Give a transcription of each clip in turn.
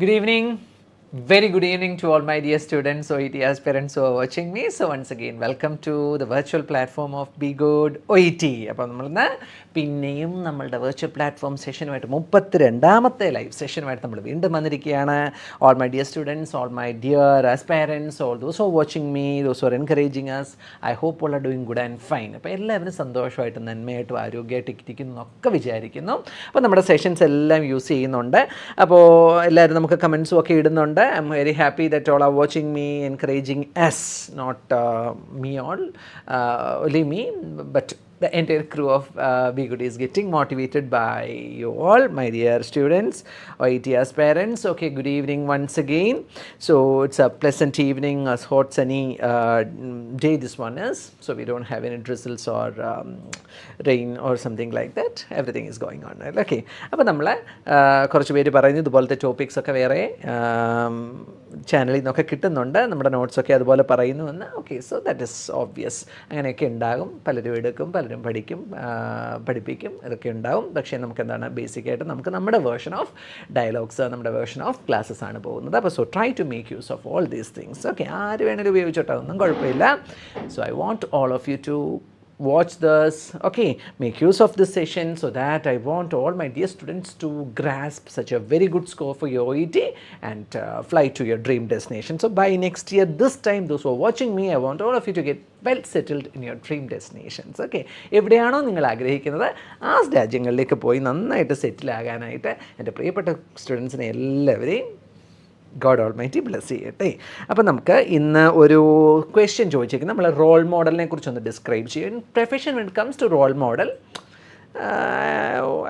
Good evening. Very good evening to all my dear students, OET aspirants who are watching me. So once again, welcome to the virtual platform of B-GHUD OET. അപ്പോൾ നമ്മളിന്ന് പിന്നെയും നമ്മളുടെ virtual platform സെഷനുമായിട്ട് 32ാമത്തെ live സെഷനുമായിട്ട് നമ്മൾ വീണ്ടും വന്നിരിക്കുകയാണ്. All my dear students, all my dear aspirants, all those who are watching me, those who are encouraging us, I hope all are doing good and fine. അപ്പോൾ എല്ലാവരും സന്തോഷമായിട്ടും നന്മയായിട്ടും ആരോഗ്യമായിട്ട് ഇരിക്കുന്നു എന്നൊക്കെ വിചാരിക്കുന്നു. അപ്പോൾ നമ്മുടെ സെഷൻസ് എല്ലാം യൂസ് ചെയ്യുന്നുണ്ട്. അപ്പോൾ എല്ലാവരും നമുക്ക് കമൻസും ഒക്കെ ഇടുന്നുണ്ട്. I'm very happy that all are watching me, encouraging us, not me only me, but the entire crew of B-GHUD is getting motivated by you all, my dear students, OET aspirants. Okay, good evening once again. So it's a pleasant evening, a hot sunny day this one is. So we don't have any drizzles or rain or something like that. Everything is going on, right? Okay. അപ്പോൾ നമ്മൾ കുറച്ച് പേര് പറയുന്നു ഇതുപോലത്തെ topics ഒക്കെ വേറെ ചാനലിൽ നിന്നൊക്കെ കിട്ടുന്നുണ്ട്, നമ്മുടെ നോട്ട്സൊക്കെ അതുപോലെ പറയുന്നുവെന്ന്. Okay, so that is obvious. അങ്ങനെയൊക്കെ ഉണ്ടാകും, പലരും എടുക്കും, പലരും പഠിപ്പിക്കും, ഇതൊക്കെ ഉണ്ടാവും. പക്ഷേ നമുക്ക് എന്താണ് ബേസിക്കായിട്ട് നമുക്ക് നമ്മുടെ വേർഷൻ ഓഫ് ഡയലോഗ്സ്, നമ്മുടെ വേർഷൻ ഓഫ് ക്ലാസ്സസ് ആണ് പോകുന്നത്. അപ്പോൾ so try to make use of all these things. Okay, ആര് വേണമെങ്കിലും ഉപയോഗിച്ചോട്ടെ, ഒന്നും കുഴപ്പമില്ല. So I want all of you to watch this, okay, make use of this session, so that I want all my dear students to grasp such a very good score for your OET and fly to your dream destination. So by next year, this time, those who are watching me, I want all of you to get well settled in your dream destinations. Okay, എവിടെയാണോ നിങ്ങൾ ആഗ്രഹിക്കുന്നത് ആ രാജ്യങ്ങളിലേക്ക് പോയി നന്നായിട്ട് സെറ്റിൽ ആകാനായിട്ട് എൻ്റെ പ്രിയപ്പെട്ട സ്റ്റുഡൻസിനെ എല്ലാവരെയും ഗോഡ് ഓൾമൈറ്റി ബ്ലെസ് ചെയ്യട്ടെ. അപ്പോൾ നമുക്ക് ഇന്ന് ഒരു ക്വസ്റ്റ്യൻ ചോദിച്ചേക്കുന്നത് നമ്മൾ റോൾ മോഡലിനെ കുറിച്ചൊന്ന് ഡിസ്ക്രൈബ് ചെയ്യും. Profession when it comes to role model,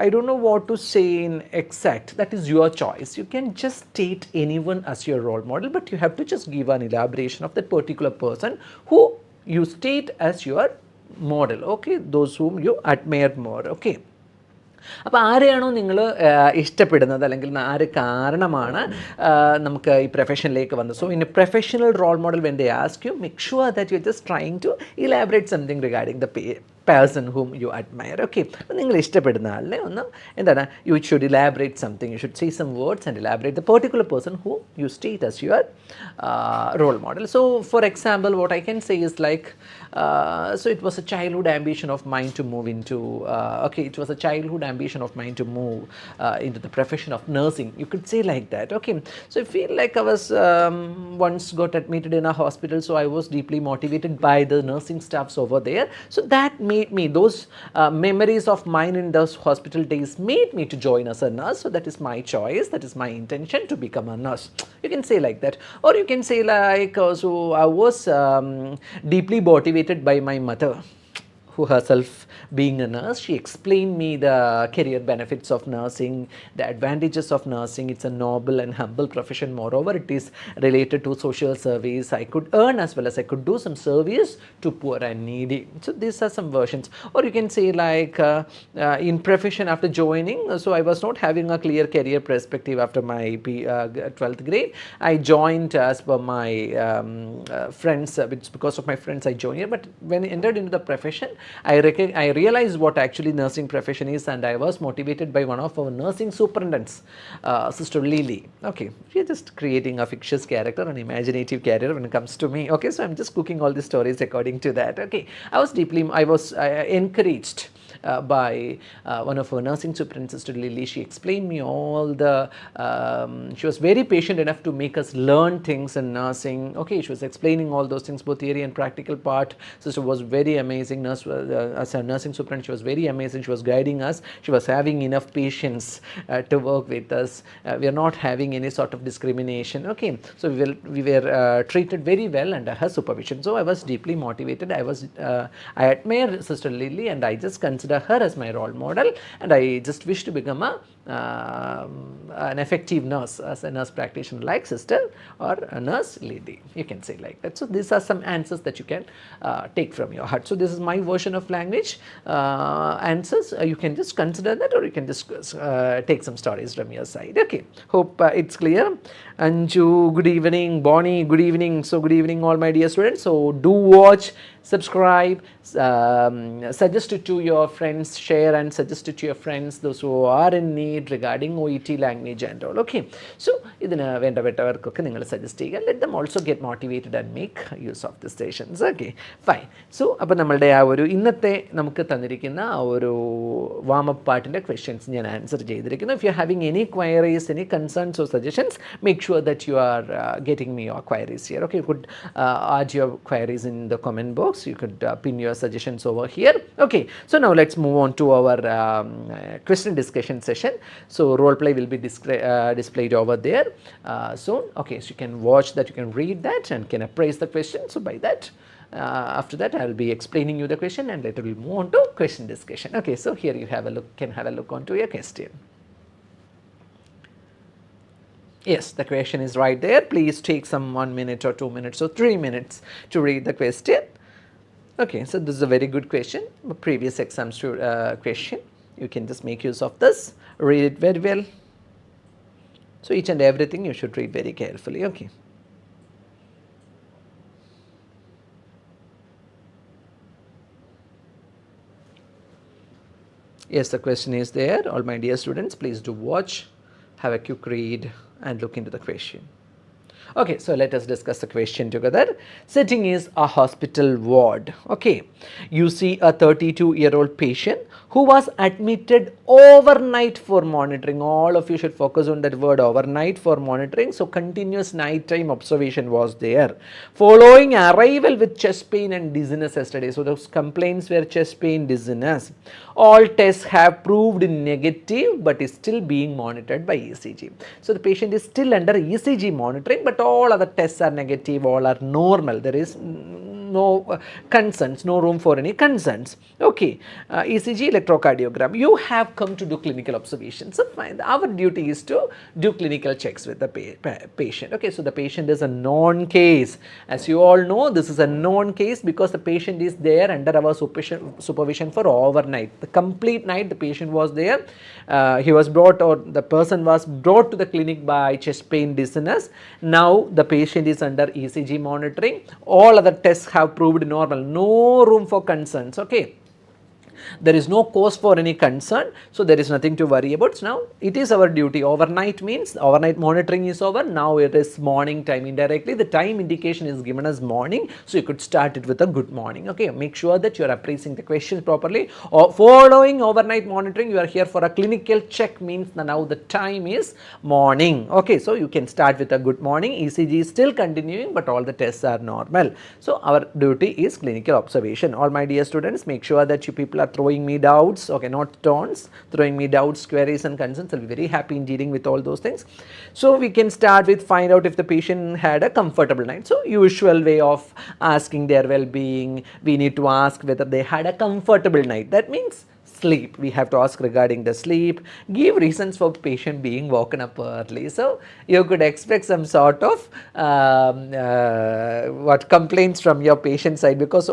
I don't know what to say in exact. That is your choice. You can just state anyone as your role model, but you have to just give an elaboration of that particular person who you state as your model. Okay, those whom you admire more. Okay. അപ്പോൾ ആരെയാണോ നിങ്ങൾ ഇഷ്ടപ്പെടുന്നത്, അല്ലെങ്കിൽ ആര് കാരണമാണ് നമുക്ക് ഈ പ്രൊഫഷനിലേക്ക് വന്നത്. So in a professional role model when they ask you, make sure that you are just trying to elaborate something regarding the person whom you admire. Okay, നിങ്ങൾ ഇഷ്ടപ്പെടുന്ന ആളിനെ ഒന്ന് എന്താണ്, you should elaborate something, you should say some words and elaborate the particular person who you state as your role model. So for example, what I can say is like, so it was a childhood ambition of mine to move into okay, it was a childhood ambition of mine to move into the profession of nursing. You could say like that. Okay, so I feel like I was once got admitted in a hospital, so I was deeply motivated by the nursing staffs over there. So that made me, those memories of mine in those hospital days made me to join as a nurse. So that is my choice, that is my intention to become a nurse. You can say like that, or you can say like, so I was deeply motivated by my mother, who herself being a nurse, she explained me the career benefits of nursing, the advantages of nursing. It's a noble and humble profession. Moreover, it is related to social service. I could earn as well as I could do some service to poor and needy. So these are some versions. Or you can say like in profession after joining, so I was not having a clear career perspective after my 12th grade. I joined as per my friends, it's because of my friends I joined here. But when I entered into the profession, I realized what actually nursing profession is, and I was motivated by one of our nursing superintendents, Sister Lily. Okay, we are just creating a fictitious character, an imaginative character when it comes to me. Okay, so I'm just cooking all the stories according to that. Okay, I was encouraged by one of our nursing superintendents, Sister Lily. She explained me all the, she was very patient enough to make us learn things in nursing. Okay, she was explaining all those things, both theory and practical part. Sister was very amazing. Nurse, as a nursing superintendent, she was very amazing. She was guiding us. She was having enough patience to work with us. We are not having any sort of discrimination. Okay, so we were treated very well under her supervision. So I was deeply motivated. I admire Sister Lily, and I just consider her as my role model, and I just wish to become an effective nurse, as a nurse practitioner like Sister or a nurse lady. You can say like that. So these are some answers that you can take from your heart. So this is my version of language answers. You can just consider that, or you can just take some stories from your side. Okay, hope it's clear. Anju, good evening. Bonnie, good evening. So good evening all my dear students. So do watch, subscribe, suggest it to your friends, share and suggest it to your friends, those who are in need made regarding OET language and all. Okay, so ഇതിന് വേണ്ടപ്പെട്ടവർക്കൊക്കെ നിങ്ങൾ suggest ചെയ്യുക. Let them also get motivated and make use of the sessions. Okay fine. So അപ്പോൾ നമ്മളുടെ ആ ഒരു ഇന്നത്തെ നമുക്ക് തന്നിരിക്കുന്ന ആ ഒരു വാമപ്പ് പാർട്ടിൻ്റെ ക്വസ്റ്റ്യൻസ് ഞാൻ ആൻസർ ചെയ്തിരിക്കുന്നു. If you having any queries, any concerns or suggestions, make sure that you are getting me your queries here. Okay, you could add your queries in the comment box. You could pin your suggestions over here. Okay, so now let's move on to our question discussion session. So role play will be displayed over there soon. Okay, so you can watch that, you can read that and can appraise the question. So by that, after that I will be explaining you the question and later we'll move on to question discussion. Okay, so here you have a look, can have a look onto your question. Yes, the question is right there. Please take some 1 minute or 2 minutes or 3 minutes to read the question. Okay, so this is a very good question, previous exams question. You can just make use of this, read it very well. So each and everything you should read very carefully. Okay. Yes, the question is there. All my dear students, please do watch, have a quick read and look into the question. Okay, so let us discuss the question together. Setting is a hospital ward. Okay, you see a 32-year-old patient who was admitted overnight for monitoring. All of you should focus on that word, overnight for monitoring. So continuous nighttime observation was there. Following arrival with chest pain and dizziness yesterday. So those complaints were chest pain, dizziness. All tests have proved negative but is still being monitored by ECG. So the patient is still under ECG monitoring, but all other tests are negative, all are normal. There is no concerns, no room for any concerns. Okay, ECG, electrocardiogram. You have come to do clinical observations. So fine, our duty is to do clinical checks with the patient. Okay, so the patient is a known case. As you all know, this is a known case because the patient is there under our supervision for overnight. The complete night the patient was there. He was brought, or the person was brought to the clinic by chest pain, dizziness. Now the patient is under ECG monitoring. All other tests have proved normal. No room for concerns. Okay, there is no cause for any concern, so there is nothing to worry about. So now it is our duty. Overnight means overnight monitoring is over. Now it is morning time. Indirectly the time indication is given as morning, so you could start it with a good morning. Okay, make sure that you are appraising the questions properly. Or following overnight monitoring, you are here for a clinical check means now the time is morning. Okay, so you can start with a good morning. ECG is still continuing but all the tests are normal. So our duty is clinical observation. All my dear students, make sure that you people are throwing me doubts, okay, not taunts, throwing me doubts, queries and concerns. I'll be very happy in dealing with all those things. So we can start with find out if the patient had a comfortable night. So usual way of asking their well-being, we need to ask whether they had a comfortable night. That means sleep. We have to ask regarding the sleep, give reasons for patient being woken up early. So you could expect some sort of complaints from your patient side because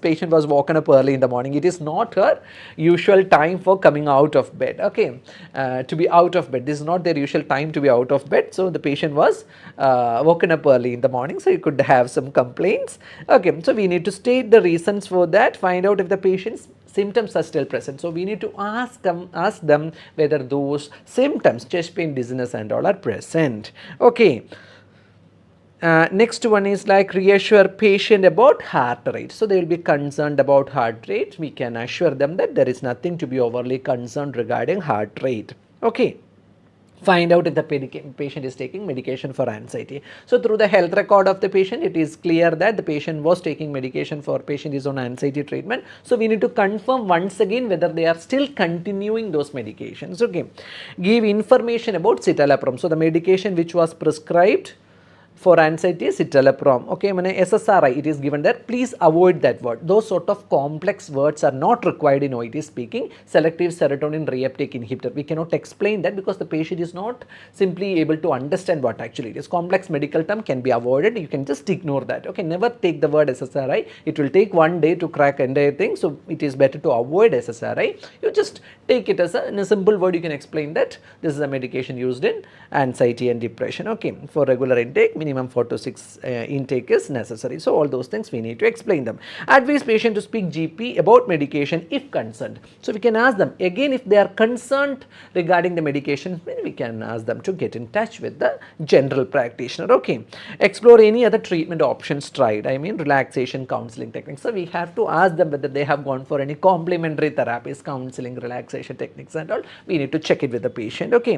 patient was woken up early in the morning. It is not her usual time for coming out of bed. Okay, to be out of bed, this is not their usual time to be out of bed. So the patient was woken up early in the morning, so you could have some complaints. Okay, so we need to state the reasons for that, find out if the patient's symptoms are still present. So we need to ask them whether those symptoms, chest pain, dizziness and all are present. Okay, next one is like reassure patient about heart rate. So they will be concerned about heart rate. We can assure them that there is nothing to be overly concerned regarding heart rate. Okay, find out if the patient is taking medication for anxiety. So through the health record of the patient, it is clear that the patient was taking medication for patient is on anxiety treatment. So we need to confirm once again whether they are still continuing those medications. Okay, give information about citalopram. So the medication which was prescribed for anxiety is citalopram. Okay, SSRI, it is given there. Please avoid that word. Those sort of complex words are not required in OET speaking. Selective serotonin reuptake inhibitor, we cannot explain that because the patient is not simply able to understand what actually it is. Complex medical term can be avoided. You can just ignore that. Okay, never take the word SSRI. It will take one day to crack entire thing. So it is better to avoid SSRI. You just take it as in a simple word. You can explain that this is a medication used in anxiety and depression. Okay, for regular intake, we minimum 4 to 6 intake is necessary. So all those things we need to explain them. Advise patient to speak GP about medication if concerned. So we can ask them again, if they are concerned regarding the medication, we can ask them to get in touch with the general practitioner. Okay, explore any other treatment options tried, I mean relaxation, counseling techniques. So we have to ask them whether they have gone for any complementary therapies, counseling, relaxation techniques and all. We need to check it with the patient. Okay,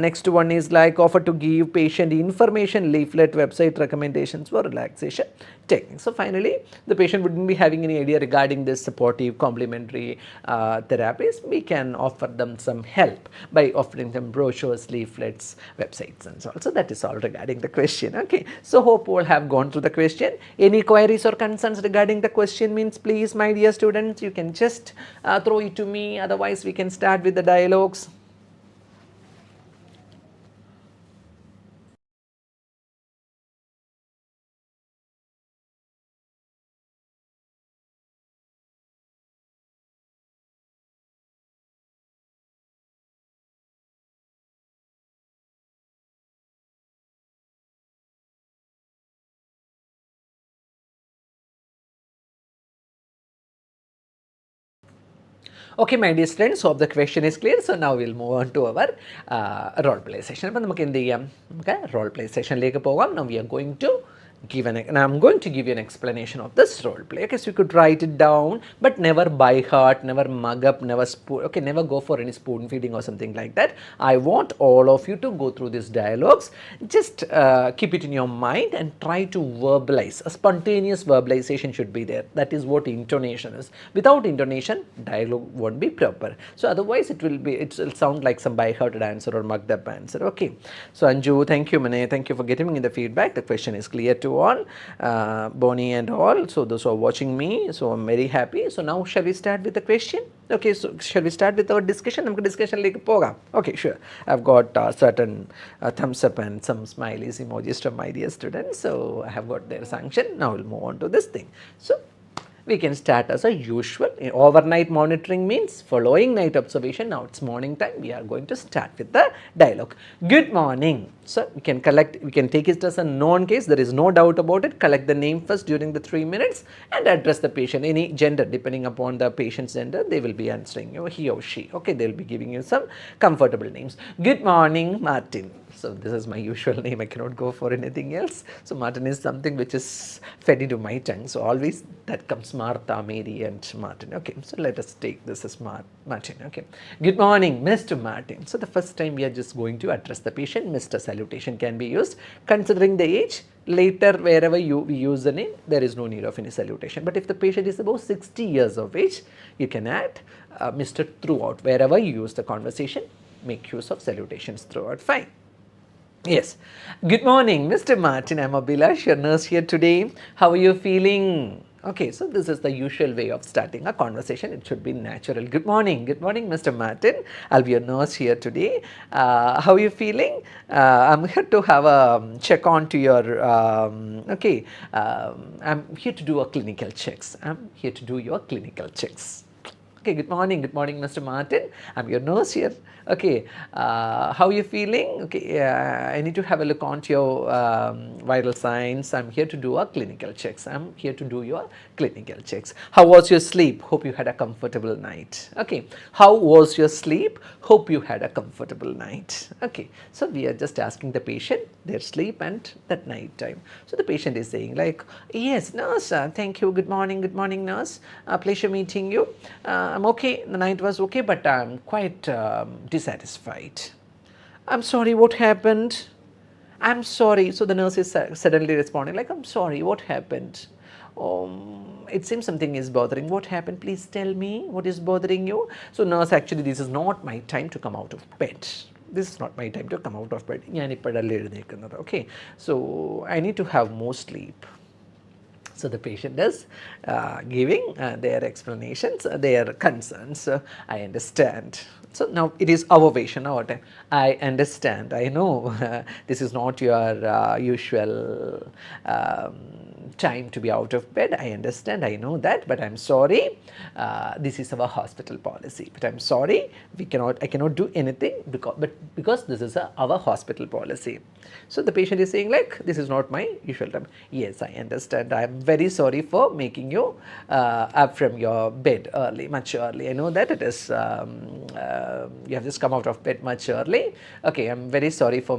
next one is like offer to give patient information, leaflet, website recommendations for relaxation techniques. So finally the patient wouldn't be having any idea regarding this supportive complementary therapies. We can offer them some help by offering them brochures, leaflets, websites and so on. So that is all regarding the question. Okay, so hope all have gone through the question. Any queries or concerns regarding the question means, please my dear students, you can just throw it to me, otherwise we can start with the dialogues. Okay, my dear students, hope the question is clear. So now we'll move on to our role play session. അപ്പോൾ നമുക്ക് എന്ത് ചെയ്യാം? Okay, role play sessionലേക്ക് പോകാം. Now we are going to give and I'm going to give you an explanation of this role play. Okay, so you could write it down, but never by heart, never mug up, never spoon. Okay, never go for any spoon feeding or something like that. I want all of you to go through these dialogues. Just keep it in your mind and try to verbalize. A spontaneous verbalization should be there. That is what intonation is. Without intonation, dialogue won't be proper. So otherwise it will sound like some by hearted answer or mugged up answer. Okay, so Anju, thank you. Mane, thank you for getting me the feedback. The question is clear to all, Bonnie and all. So those who are watching me, so I'm very happy. So now shall we start with the question? Okay, so shall we start with our discussion? Namukku discussion like poga. Okay, sure. I've got certain thumbs up and some smileys emojis from my dear students. So I have got their sanction. Now we'll move on to this thing. So we can start as a usual. Overnight monitoring means following night observation. Now it's morning time. We are going to start with the dialogue. Good morning. So we can take it as a known case. There is no doubt about it. Collect the name first during the 3 minutes and address the patient. Any gender, depending upon the patient's gender, they will be answering you, he or she. Okay, they will be giving you some comfortable names. Good morning, Martin. So this is my usual name. I cannot go for anything else. So Martin is something which is fed into my tongue. So always that comes Martha, Mary and Martin. Okay, so let us take this as Martin. Okay, good morning, Mr. Martin. So the first time we are just going to address the patient. Mr. salutation can be used considering the age. Later, wherever we use the name, there is no need of any salutation. But if the patient is above 60 years of age, you can add Mr. throughout. Wherever you use the conversation, make use of salutations throughout. Fine. Yes. Good morning, Mr. Martin. I'm Abhilash, your nurse here today. How are you feeling? Okay, so this is the usual way of starting a conversation. It should be natural. Good morning, Mr. Martin. I'll be your nurse here today. How are you feeling? I'm here to have a check on to your, I'm here to do a clinical checks. Okay, good morning, Mr. Martin. I'm your nurse here. Okay, how are you feeling? Okay, I need to have a look onto your vital signs. I'm here to do a clinical checks. How was your sleep? Hope you had a comfortable night. Okay, how was your sleep? Hope you had a comfortable night. Okay, so we are just asking the patient their sleep and that night time. So the patient is saying like, yes, nurse, thank you. Good morning, nurse. Pleasure meeting you. I'm okay. The night was okay, but I'm quite dissatisfied. I'm sorry, what happened? I'm sorry. So the nurse is suddenly responding like, I'm sorry, what happened? It seems something is bothering. What happened? Please tell me what is bothering you. So nurse, actually this is not my time to come out of bed. This is not my time to come out of bed. Okay, so I need to have more sleep. So the patient is giving their explanations, their concerns. I understand. So now it is our version, our time. I understand, I know this is not your usual time to be out of bed. I understand, I know that, but I'm sorry. This is our hospital policy. But I'm sorry, I cannot do anything because this is our hospital policy. So the patient is saying like, this is not my usual time. Yes, I understand. I am very sorry for making you up from your bed early, much early. I know that it is you have just come out of bed much early. Okay, I'm very sorry for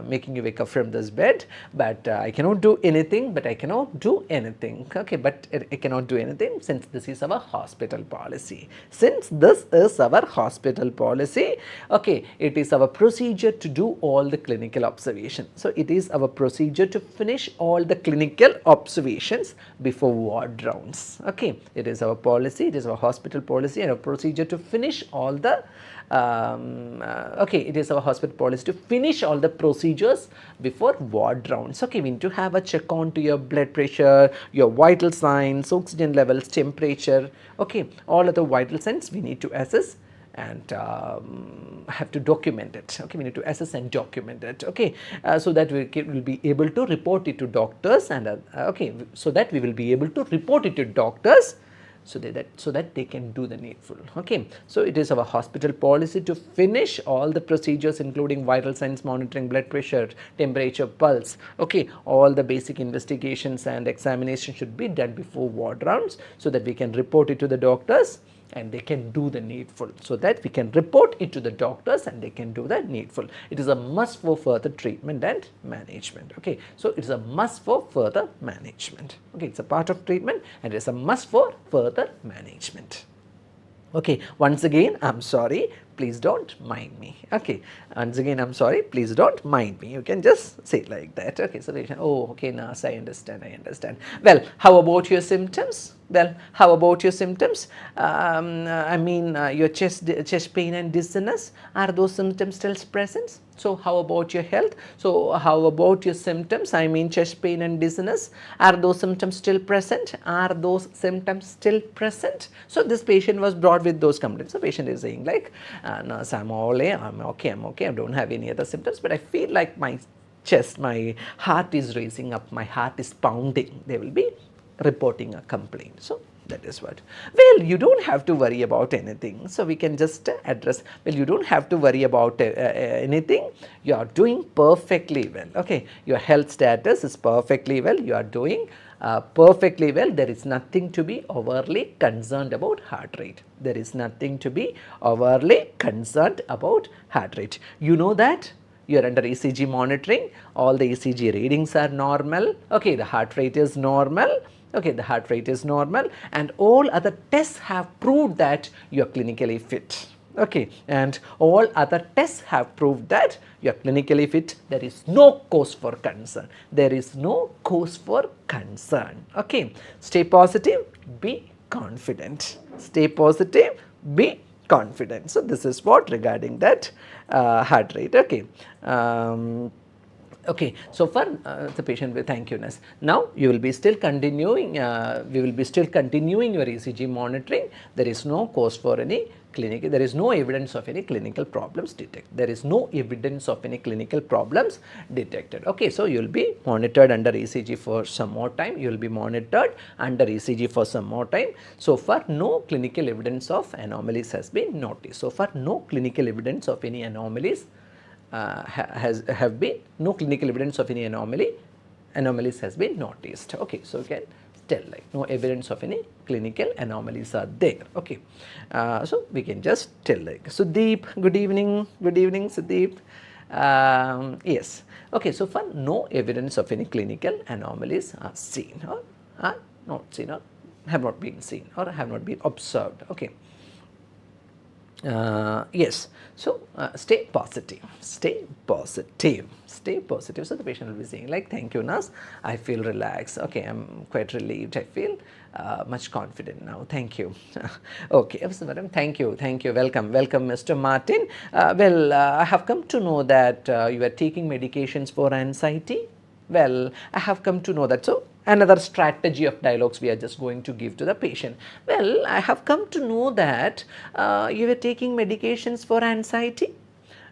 making you wake up from this bed, but I cannot do anything. Okay, but I cannot do anything since this is our hospital policy. Okay, it is our procedure to do all the clinical observation. So it is our procedure to finish all the clinical observations before ward rounds. Okay, it is our policy, it is our hospital policy and our procedure to finish all the it is our hospital policy to finish all the procedures before ward rounds. Okay, we need to have a check on to your blood pressure, your vital signs, oxygen levels, temperature. Okay, all of the vital signs we need to assess and have to document it. Okay, we need to assess and document it. Okay, so that we will be able to report it to doctors and so that we will be able to report it to doctors so that they can do the needful. Okay, so it is our hospital policy to finish all the procedures including vital signs monitoring, blood pressure, temperature, pulse. Okay, all the basic investigations and examination should be done before ward rounds so that we can report it to the doctors and they can do the needful, so that we can report it to the doctors and they can do the needful. It is a must for further treatment and management. Okay, so it is a must for further management. Okay, it's a part of treatment and it is a must for further management. Okay, once again, I'm sorry, please don't mind me. Okay, once again, I'm sorry, please don't mind me. You can just say it like that. Okay, so okay, Nas, I understand. Well, how about your symptoms? I mean, your chest pain and dizziness, are those symptoms still present? So how about your health? So how about your symptoms? I mean, chest pain and dizziness, are those symptoms still present? So this patient was brought with those complaints. The patient is saying like, Nurse, I'm okay, I don't have any other symptoms, but I feel like my heart is raising up, my heart is pounding. They will be reporting a complaint. So that is what. Well, you don't have to worry about anything. So we can just address, well, you don't have to worry about anything. You are doing perfectly well. Okay, your health status is perfectly well. You are doing perfectly well. There is nothing to be overly concerned about heart rate. You know that you are under ECG monitoring. All the ECG readings are normal. Okay, the heart rate is normal. And all other tests have proved that you are clinically fit. Okay, and all other tests have proved that you are clinically fit. There is no cause for concern. Okay, stay positive, be confident. So this is what regarding that heart rate. Okay. Okay, so for the patient with thank you, Nurse. Now you will be still continuing, we will be still continuing your ECG monitoring. There is no cause for any clinical, there is no evidence of any clinical problems detected. Okay, so you will be monitored under ECG for some more time. So far, no clinical evidence of anomalies has been noticed. No clinical evidence of any anomalies has been noticed. Okay, so you can tell like no evidence of any clinical anomalies are there. Okay, so we can just tell like Sudeep, good evening Sudeep. Yes, okay, so far no evidence of any clinical anomalies are seen or are not seen or have not been seen or have not been observed. Okay. Yes, so stay positive. So the patient will be saying like, thank you, Nurse, I feel relaxed. Okay, I'm quite relieved. I feel much confident now. Thank you. Okay, madam, thank you. Welcome, Mr. Martin. I have come to know that you are taking medications for anxiety. Well, I have come to know that. So another strategy of dialogues we are just going to give to the patient. Well, I have come to know that you were taking medications for anxiety.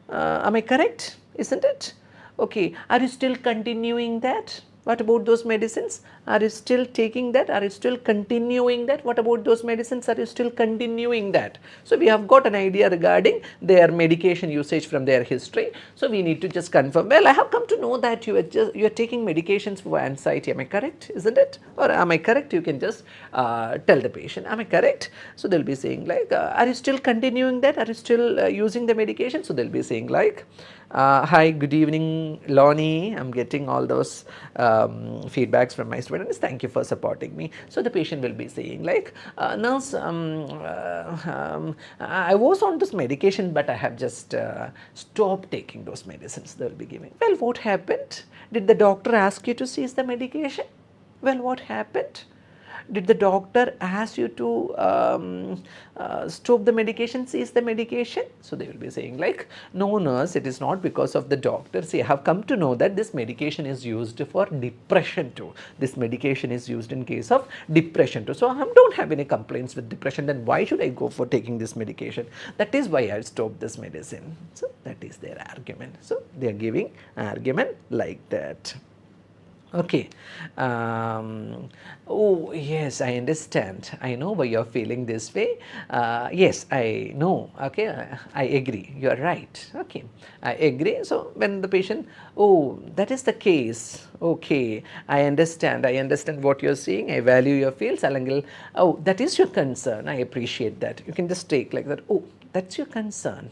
Am I correct? Isn't it? Okay. Are you still continuing that? What about those medicines? Are you still taking that? Are you still continuing that? What about those medicines? Are you still continuing that? So, we have got an idea regarding their medication usage from their history. So, we need to just confirm, well, I have come to know that you are taking medications for anxiety. Am I correct? Isn't it? Or am I correct? You can just tell the patient, am I correct? So, they will be saying like, are you still continuing that? Are you still using the medication? So, they will be saying like, hi, good evening, Lonnie. I'm getting all those feedbacks from my students. Thank you for supporting me. So the patient will be saying like, nurse, I was on this medication, but I have just stopped taking those medicines. They will be giving. Well, what happened? Did the doctor ask you to cease the medication? Well, what happened? Did the doctor ask you to stop the medication, cease the medication? So they will be saying like, no nurse, it is not because of the doctor. See, I have come to know that this medication is used for depression too. This medication is used in case of depression too. So I don't have any complaints with depression, then why should I go for taking this medication? That is why I stopped this medicine. So that is their argument. So they are giving argument like that. Okay. Oh, yes, I understand. I know why you're feeling this way. Yes, I know. Okay, I agree. You're right. Okay, I agree. So, when the patient, oh, that is the case. Okay, I understand. I understand what you're saying. I value your feels. Oh, that is your concern. I appreciate that. You can just take like that. Oh, that's your concern.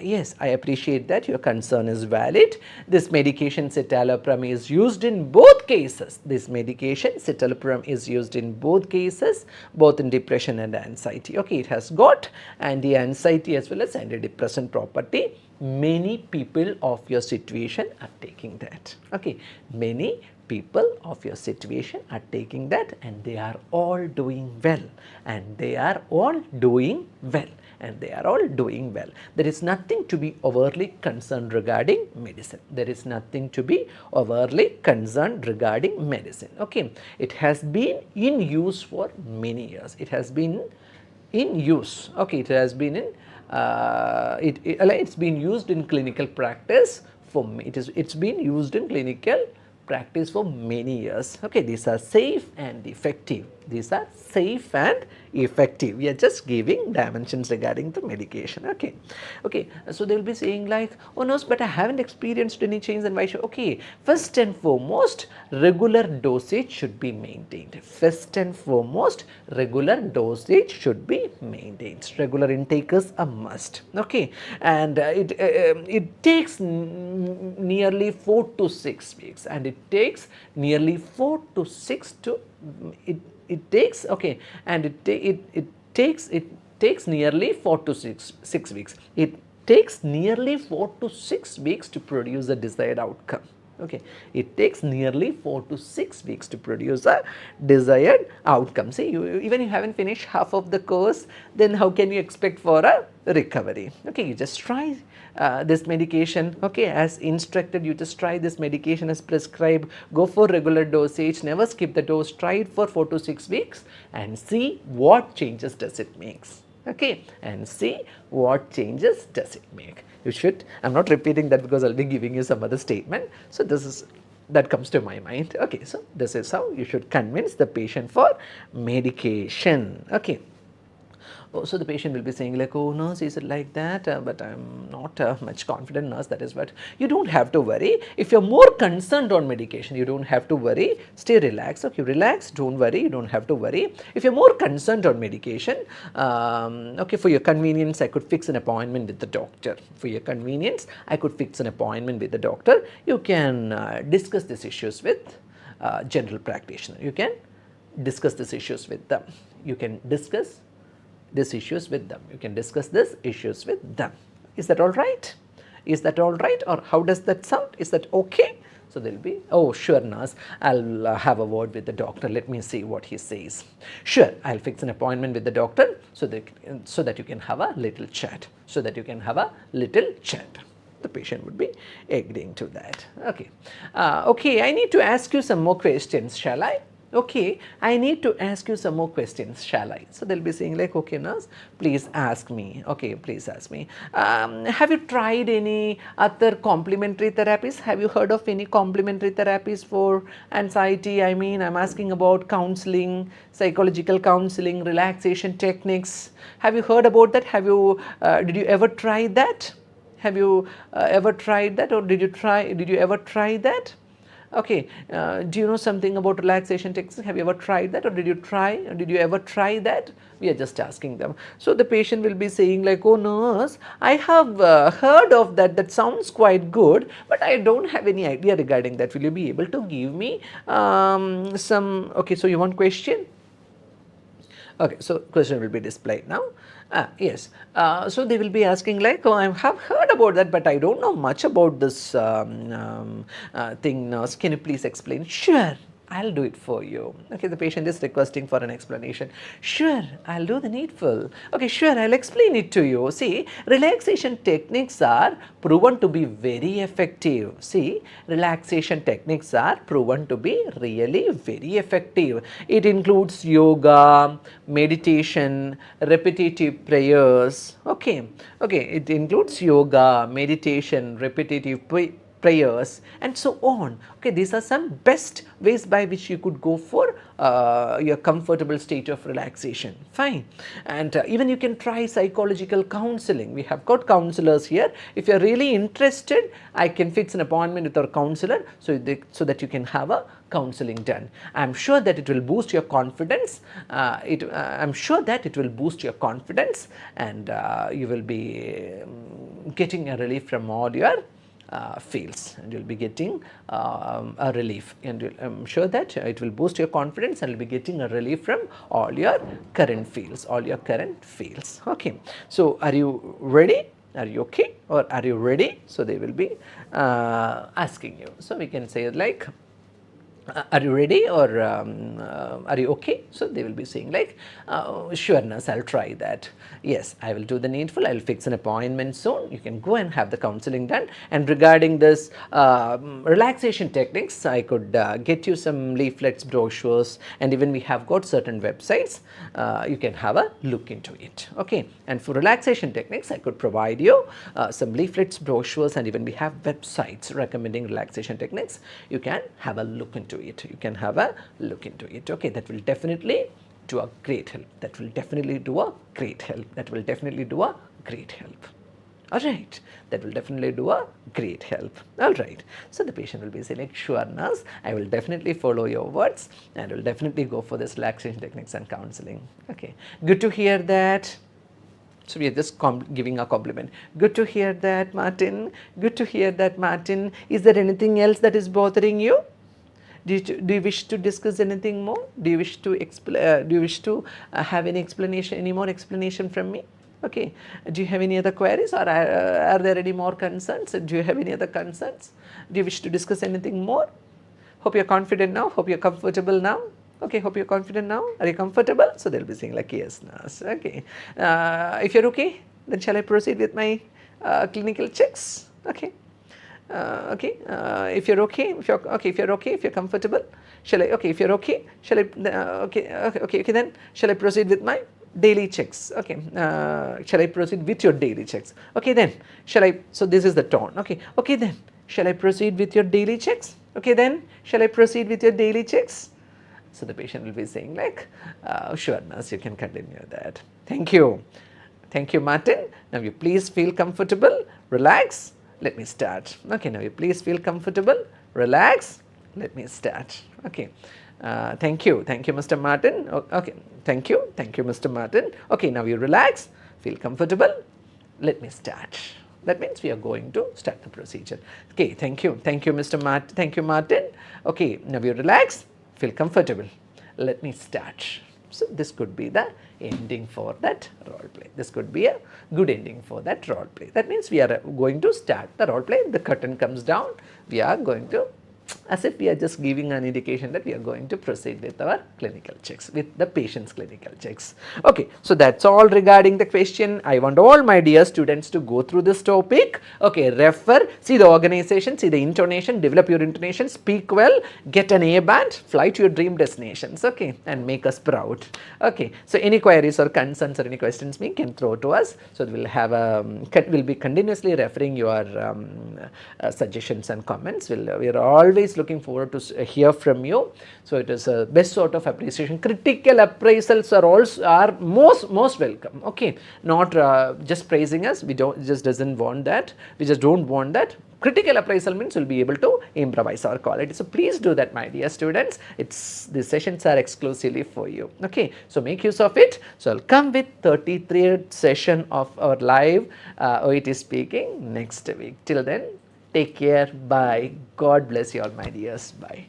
Yes, I appreciate that your concern is valid. This medication citalopram is used in both cases. This medication citalopram is used in both cases, both in depression and anxiety. Okay, it has got anti-anxiety as well as antidepressant property. Many people of your situation are taking that. Okay, many people of your situation are taking that, and they are all doing well, and they are all doing well, and they are all doing well. There is nothing to be overly concerned regarding medicine. There is nothing to be overly concerned regarding medicine. Okay, it has been in use for many years. It has been in use. Okay, it has been in it's been used in clinical practice for it's been used in clinical practice for many years. Okay, these are safe and effective. These are safe and effective. We are just giving dimensions regarding the medication. Okay, okay. So they will be saying like, oh no, but I haven't experienced any change, and why should? Okay, first and foremost, regular dosage should be maintained. First and foremost, regular dosage should be maintained. Regular intake is a must. Okay, and it takes nearly 4 to 6 weeks, and it takes nearly 4 to 6 to it takes okay, and it takes nearly 4 to 6 weeks. It takes nearly 4 to 6 weeks to produce the desired outcome. Okay, it takes nearly 4 to 6 weeks to produce a desired outcome. See, even you haven't finished half of the course, then how can you expect for a recovery? Okay, you just try this medication, okay, as instructed. You just try this medication as prescribed, go for regular dosage, never skip the dose, try it for 4 to 6 weeks and see what changes does it makes. Okay, and see what changes does it make. You should, I'm not repeating that because I'll be giving you some other statement. So this is, that comes to my mind. Okay, so this is how you should convince the patient for medication. Okay. Oh, so the patient will be saying like, oh nurse, is it like that? But I'm not much confident, nurse. That is what. You don't have to worry. If you're more concerned on medication, you don't have to worry. Stay relaxed. Okay, relax. Don't worry. You don't have to worry. If you're more concerned on medication, okay, for your convenience, I could fix an appointment with the doctor. For your convenience, I could fix an appointment with the doctor. You can discuss these issues with general practitioner. You can discuss these issues with them. You can discuss these issues with them. You can discuss these issues with them. Is that all right? Is that all right? Or how does that sound? Is that okay? So they'll be, oh sure nurse, I'll have a word with the doctor. Let me see what he says. Sure, I'll fix an appointment with the doctor so that you can have a little chat. So that you can have a little chat. The patient would be agreeing to that. Okay. Okay, I need to ask you some more questions, shall I? Okay, I need to ask you some more questions, shall I? So they'll be saying like, okay, nurse, please ask me. Okay, please ask me. Have you tried any other complementary therapies? Have you heard of any complementary therapies for anxiety? I mean, I'm asking about counseling, psychological counseling, relaxation techniques. Have you heard about that? Have you, did you ever try that? Have you ever tried that, or did you ever try that? Okay, do you know something about relaxation techniques? Have you ever tried that, or did you ever try that? We are just asking them. So the patient will be saying like, oh nurse, I have heard of that, that sounds quite good, but I don't have any idea regarding that. Will you be able to give me some, okay, so you want question? Okay, so question will be displayed now. Yes, so they will be asking like, oh, I have heard about that, but I don't know much about this thing, nurse. Can you please explain? Sure, I'll do it for you. Okay, the patient is requesting for an explanation. Sure, I'll do the needful. Okay, sure, I'll explain it to you. See, relaxation techniques are proven to be very effective. See, relaxation techniques are proven to be really very effective. It includes yoga, meditation, repetitive prayers. Okay, it includes yoga, meditation, repetitive prayers, and so on. Okay, these are some best ways by which you could go for your comfortable state of relaxation. Fine. And even you can try psychological counseling. We have got counselors here. If you are really interested, I can fix an appointment with our counselor so that you can have a counseling done. I'm sure that it will boost your confidence. I'm sure that it will boost your confidence, and you will be getting a relief from all your fields, and you'll be getting a relief, and I'm sure that it will boost your confidence, and you'll be getting a relief from all your current fields, Okay, so are you ready? Are you okay, or are you ready? So they will be asking you. So we can say like, are you ready, or are you okay? So they will be saying like, sure nurse, I'll try that. Yes, I will do the needful. I'll fix an appointment soon. You can go and have the counseling done. And regarding this relaxation techniques, I could get you some leaflets, brochures, and even we have got certain websites. You can have a look into it. Okay, and for relaxation techniques, I could provide you some leaflets, brochures, and even we have websites recommending relaxation techniques. You can have a look into it. Okay, that will definitely do a great help. All right, that will definitely do a great help. All right, so the patient will be saying like, sure nurse, I will definitely follow your words, and will definitely go for this relaxation techniques and counseling. Okay, good to hear that. So we are just giving a compliment. Good to hear that, Martin. Is there anything else that is bothering you? Do you wish to discuss anything more? Do you wish to have any more explanation from me? Okay. Do you have any other queries, or are there any more concerns? Do you have any other concerns? Do you wish to discuss anything more? Hope you're confident now. Hope you're comfortable now. Okay, hope you're confident now. Are you comfortable? So they'll be saying like, yes, nurse. Okay. If you're okay, then shall I proceed with my clinical checks? Okay. If you're okay, if you're comfortable, then shall I proceed with my daily checks? Okay, shall I proceed with your daily checks? Okay, then shall I, so this is the tone. Okay, then shall I proceed with your daily checks? Okay, then shall I proceed with your daily checks? So the patient will be saying like, sure nurse, you can continue that. Thank you, Martin. Now you please feel comfortable, relax. Let me start. Okay, now you please feel comfortable, relax, let me start. Okay, thank you, Mr. Martin. Okay, thank you, Mr. Martin. Okay, now you relax, feel comfortable, let me start. That means we are going to start the procedure. Okay, thank you, Mr. Martin. Thank you, Martin. Okay, now you relax, feel comfortable, let me start. So this could be the ending for that role play. This could be a good ending for that role play. That means we are going to start the role play. The curtain comes down. We are going to as if we are just giving an indication that we are going to proceed with our clinical checks, with the patient's clinical checks. Okay, so that's all regarding the question. I want all my dear students to go through this topic. Okay, refer, see the organization, see the intonation, develop your intonation, speak well, get an A band, fly to your dream destinations, okay, and make us proud. Okay, so any queries or concerns or any questions you can throw to us. So we'll have we'll be continuously referring your suggestions and comments. We are always looking forward to hear from you. So it is a best sort of appreciation. Critical appraisals are also most welcome. Okay, not just praising us. We don't just doesn't want that. We just don't want that. Critical appraisal means we'll be able to improvise our quality. So please do that, my dear students. These sessions are exclusively for you. Okay, so make use of it. So I'll come with 33rd session of our live OET speaking next week. Till then, take care. Bye. God bless you all, my dears. Bye.